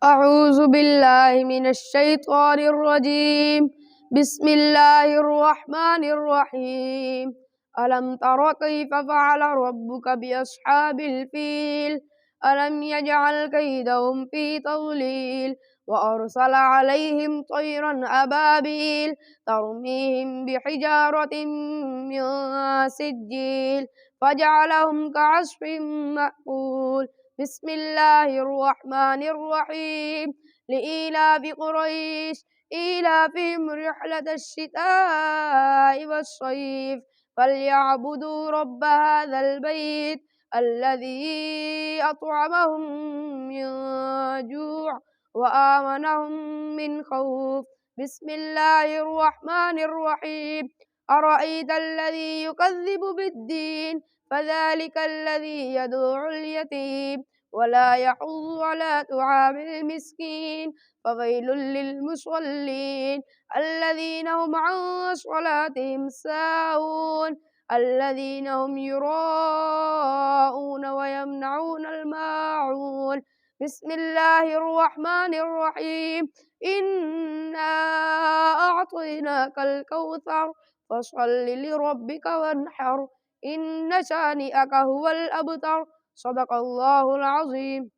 أعوذ بالله من الشيطان الرجيم. بسم الله الرحمن الرحيم. ألم تر كيف فعل ربك بأصحاب الفيل؟ ألم يجعل كيدهم في تضليل وأرسل عليهم طيرا أبابيل ترميهم بحجارة من سجيل فجعلهم كعصف مأكول. بسم الله الرحمن الرحيم. لإيلاف قريش إيلافهم رحلة الشتاء والصيف فليعبدوا رب هذا البيت الذي أطعمهم من جوع وآمنهم من خوف. بسم الله الرحمن الرحيم. أرأيت الذي يكذب بالدين فذلك الذي يدعو اليتيم ولا يحض على طعام المسكين فويل للمصلين الذين هم عن صلاتهم ساهون الذين هم يراءون ويمنعون الماعون. بسم الله الرحمن الرحيم. إنا أعطيناك الكوثر فصل لربك وانحر إن شانئك هو الأبتر. صدق الله العظيم.